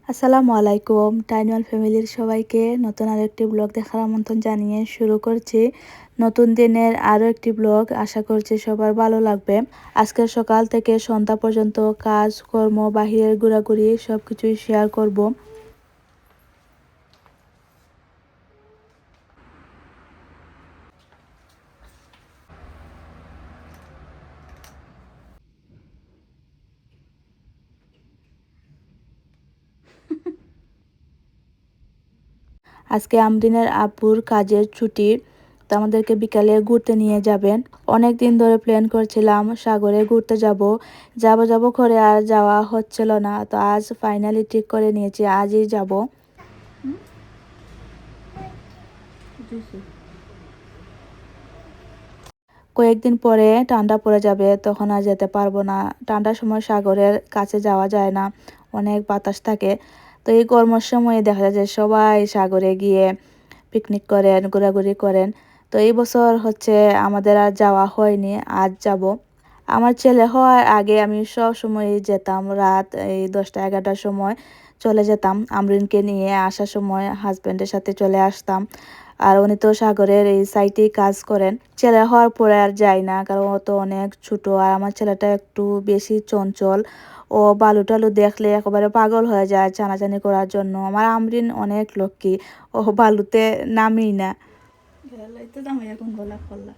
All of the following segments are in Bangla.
আসসালামু আলাইকুম। টাইনওয়াল ফ্যামিলির সবাইকে নতুন আরেকটি ব্লগ দেখার আমন্ত্রণ জানিয়ে শুরু করছি নতুন দিনের আরও একটি ব্লগ। আশা করছি সবার ভালো লাগবে। আজকের সকাল থেকে সন্ধ্যা পর্যন্ত কাজ কর্ম বাহিরের ঘোরাঘুরি সব কিছুই শেয়ার করব। আজকে আমরিনের আব্বুর কাজের ছুটি, তো আমাদেরকে বিকালে ঘুরতে নিয়ে যাবেন। অনেক দিন ধরে প্ল্যান করছিলাম সাগরে ঘুরতে যাব যাব করে আর যাওয়া হচ্ছিল না, তো আজ ফাইনালি ঠিক করে নিয়েছি আজই যাব। কয়েকদিন পরে ঠান্ডা পড়ে যাবে, তখন আর যেতে পারবো না। ঠান্ডার সময় সাগরের কাছে যাওয়া যায় না, অনেক বাতাস থাকে। তো এই গরমের সময়ে দেখা যায় যে সবাই সাগরে গিয়ে পিকনিক করেন, ঘোরাঘুরি করেন। তো এই বছর হচ্ছে আমাদের আর যাওয়া হয়নি, আজ যাব। আমার ছেলে হওয়ার আগে আমি সব সময় যেতাম, রাত এই 10টা 11টার সময় চলে যেতাম আমরিনকে নিয়ে। আসার সময় হাজব্যান্ডের সাথে চলে আসতাম। আর উনি তো সাগরের এই সাইটেই কাজ করেন। ছেলে হওয়ার পরে আর যাই না, কারণ ও তো অনেক ছোট। আর আমার ছেলেটা একটু বেশি চঞ্চল, ও বালু টালু দেখলে একেবারে পাগল হয়ে যায় চানাচানি করার জন্য। আমার আমরিন অনেক লক্ষ্মী, ও বালুতে নামেই না। এখন গোলাপ করলা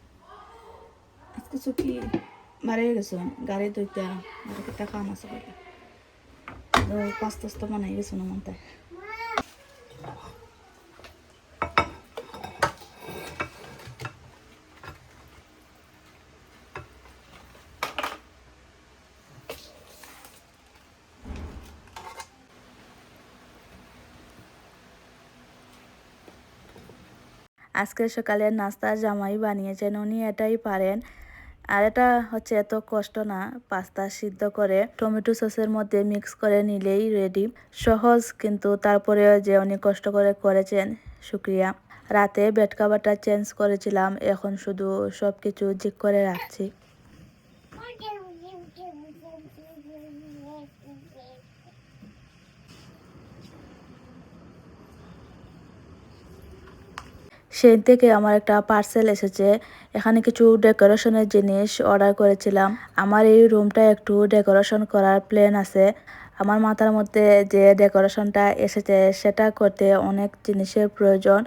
আজকে চুকি মারে গেছো গাড়ি দইটা আর একটা কাম আছে বলে পাঁচ টাস্তা বানাই গেছো না মনটায়। আজকের সকালের নাস্তা জামাই বানিয়েছেন, উনি এটাই পারেন। আর এটা হচ্ছে এত কষ্ট না, পাস্তা সিদ্ধ করে টমেটো সসের মধ্যে মিক্স করে নিলেই রেডি। সহজ, কিন্তু তারপরেও যে উনি কষ্ট করে করেছেন, শুক্রিয়া। রাতে বেড কাভারটা চেঞ্জ করেছিলাম, এখন শুধু সব কিছু ঠিক করে রাখছি। সেই থেকে আমার একটা পার্সেল এসেছে, এখানে কিছু ডেকোরেশনের জিনিস অর্ডার করেছিলাম। আমার এই রুমটা একটু ডেকোরেশন করার প্ল্যান আছে। আমার মাথার মধ্যে যে ডেকোরেশনটা এসেছে সেটা করতে অনেক জিনিসের প্রয়োজন,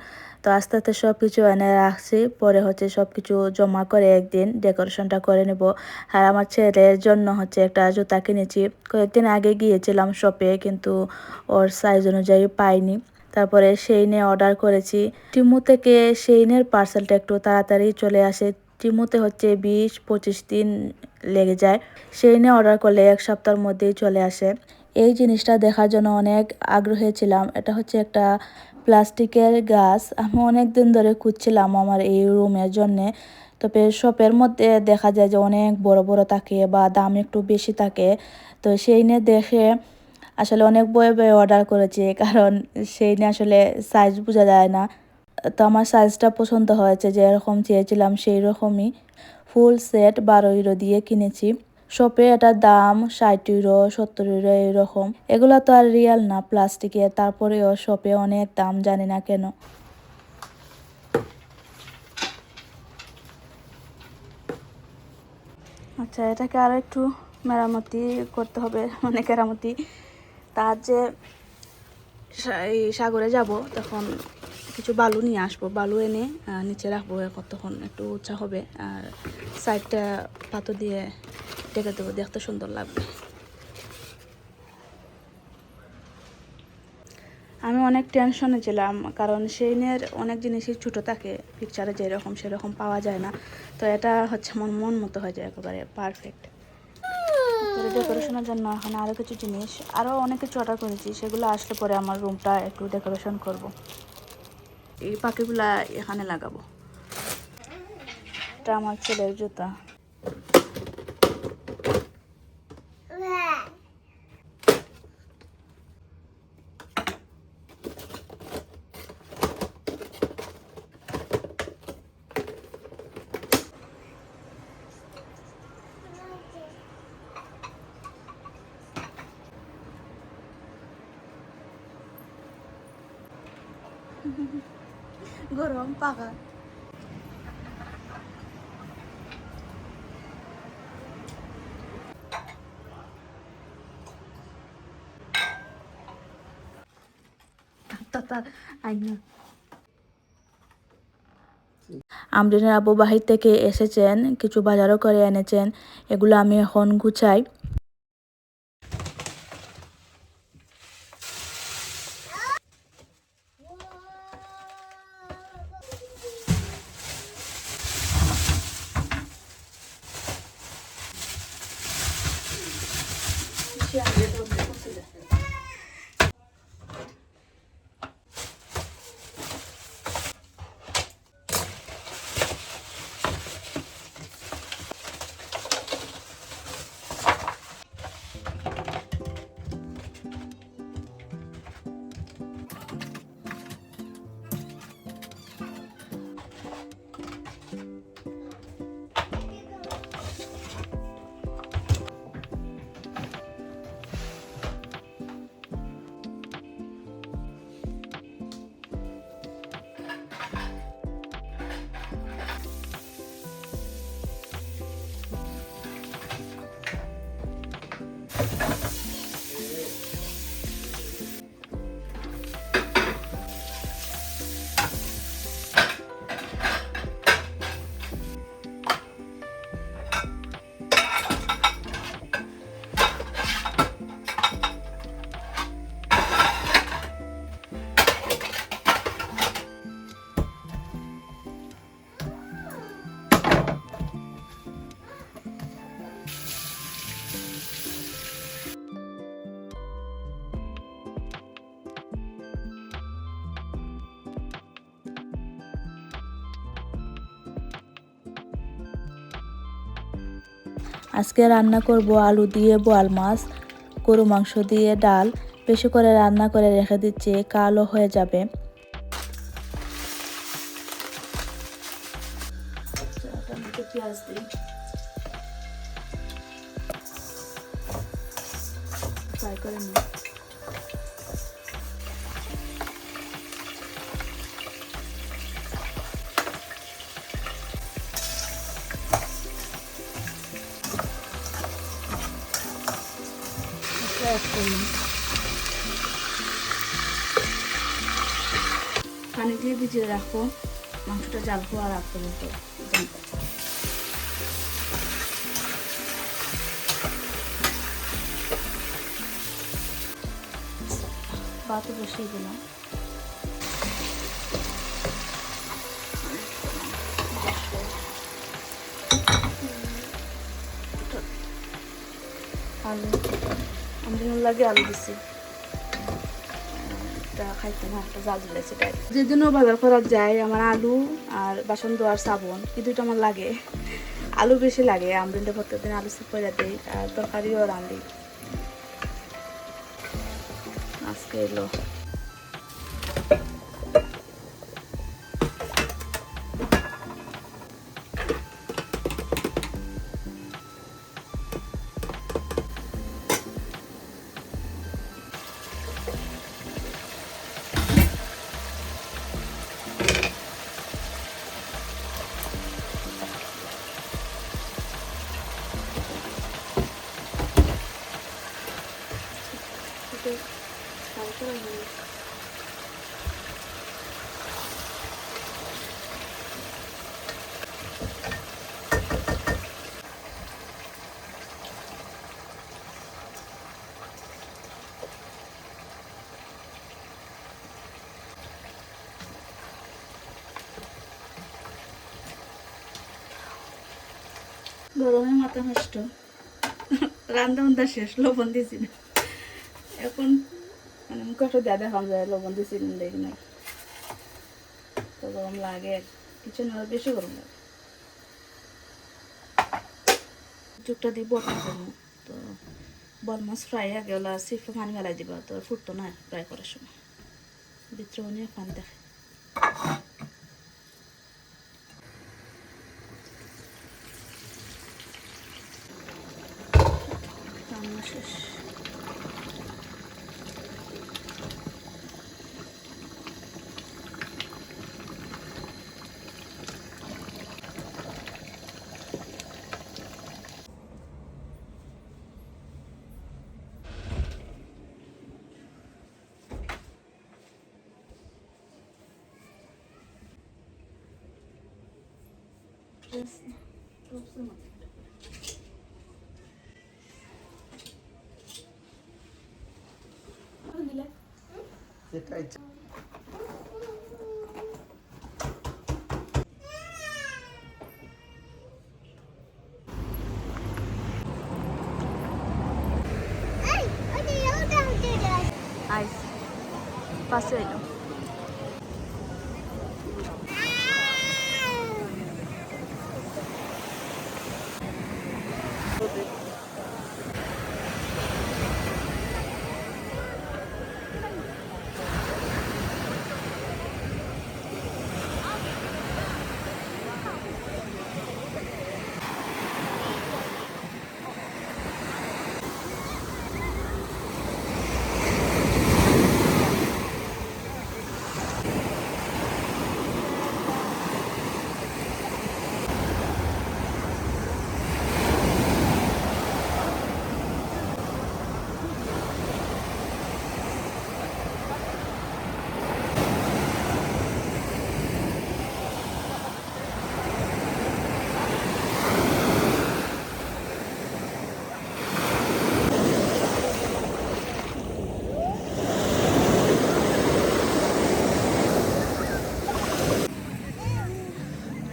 তো আস্তে আস্তে সব কিছু এনে রাখছি। পরে হচ্ছে সব কিছু জমা করে একদিন ডেকোরেশনটা করে নেব। আর আমার ছেলের জন্য হচ্ছে একটা জুতা কিনেছি, কয়েকদিন আগে গিয়েছিলাম শপে, কিন্তু ওর সাইজ অনুযায়ী পাইনি। তারপরে সেইনে অর্ডার করেছি। টিমু থেকে সেইনের পার্সেলটা একটু তাড়াতাড়ি চলে আসে। টিমুতে হচ্ছে 20-25 দিন লেগে যায়, সেইনে অর্ডার করলে 1 সপ্তাহের মধ্যেই চলে আসে। এই জিনিসটা দেখার জন্য অনেক আগ্রহী ছিলাম। এটা হচ্ছে একটা প্লাস্টিকের গাছ, আমি অনেক দিন ধরে খুঁজছিলাম আমার এই রুমের জন্যে। তবে শপের মধ্যে দেখা যায় যে অনেক বড় বড় থাকে বা দাম একটু বেশি থাকে। তো সেই নিয়ে দেখে আসলে অনেক বয়ে বয়ে অর্ডার করেছি, কারণ সেই নিয়ে আসলে সাইজ বোঝা যায় না। তো আমার সাইজটা পছন্দ হয়েছে, যে এরকম চেয়েছিলাম সেই রকমই। ফুল সেট 12 ইউরো দিয়ে কিনেছি। শপে এটার দাম 60 ইউরো 70 ইউরো এরকম। এগুলো তো আর রিয়েল না, প্লাস্টিকের, তারপরেও শপে অনেক দাম, জানি না কেন। আচ্ছা, এটাকে আরও একটু মেরামতি করতে হবে, মানে কেরামতি। তার যে এই সাগরে যাব তখন কিছু বালু নিয়ে আসবো, বালু এনে নিচে রাখবো, তখন একটু উঁচা হবে। আর সাইডটা পাথর দিয়ে ডেকে দেবো, দেখতে সুন্দর লাগবে। আমি অনেক টেনশনে ছিলাম, কারণ সেইনের অনেক জিনিসই ছোটো থাকে, পিকচারে যেরকম সেরকম পাওয়া যায় না। তো এটা হচ্ছে আমার মন মতো হয়ে যায়, একেবারে পারফেক্ট। ডেকোরেশনের জন্য এখন আরও কিছু জিনিস, আরও অনেক কিছু অর্ডার করেছি, সেগুলো আসলে পরে আমার রুমটা একটু ডেকোরেশন করব। এই পাখিগুলা এখানে লাগাবো। এটা আমার ছেলের জুতা। গরম পাকা। আমরিনের আব্বু বাহির থেকে এসেছেন, কিছু বাজারও করে এনেছেন, এগুলো আমি এখন গুছাই। আজকে রান্না করব আলু দিয়ে বোয়াল মাছ, গরু মাংস দিয়ে ডাল। বেশি করে রান্না করে রেখে দিচ্ছি, কালো হয়ে যাবে। পেঁয়াজ দিই, ফ্রাই করে নিই। পানি দিয়ে ভিজিয়ে রাখবো, মাংসটা জাল হওয়ার আগ পর্যন্ত। ভাতও বসিয়ে দিলাম। আলু আমদিন লাগে আলু দিছি, খাইতে না একটা জাল দিলেছে তাই। যেদিনও বাজার করা যায় আমার আলু আর বাসন ধোয়ার সাবন এই দুটো আমার লাগে। আলু বেশি লাগে, আমদিনটা প্রত্যেকদিন আলু সুপ করে দিই আর তরকারিও রাঁধি। আজকে এলো গরমে মাথা নষ্ট, রান্না বান্না শেষ, লবণ দিয়েছি না। এখন মানে মুখে একটা দেয়া দেখাম যায় লবণ দিয়েছি দেখি নাই, তো গরম লাগে, কিছু না বেশি গরম লাগে। চুকটা দিয়ে বটা করবো, তো বল মাছ ফ্রাই আগে ওলা সিফে পানি মেলাই দিবা, তো ফুটতো না ফ্রাই করার সময়, ভিতরে নিয়ে পানি দেখে। রান্না শেষ। সেটাই আইস পাশে এলো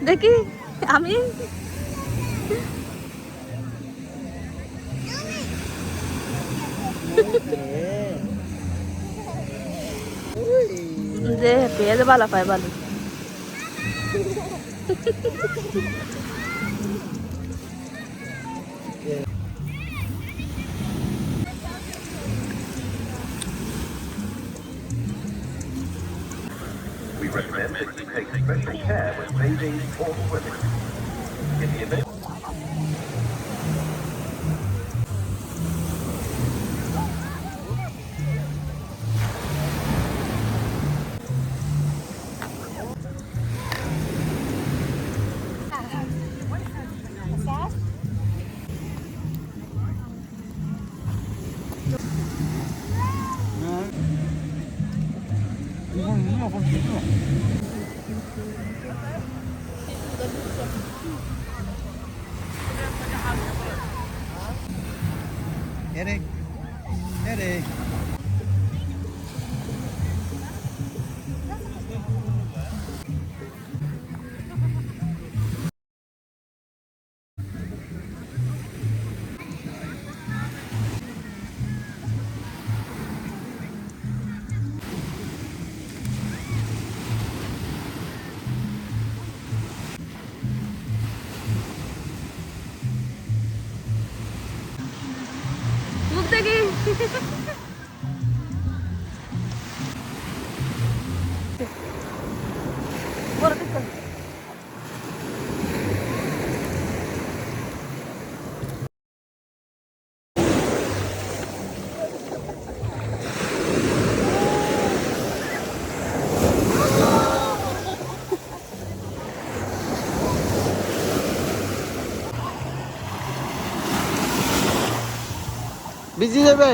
দেখি আমি যে পেয়ে ভালো পায় ভালো We recommend that you take special care when bathing or swimming. In the event Eddie. Eddie. মুখ দেখি বড় ঠিক কর বিজি যাবে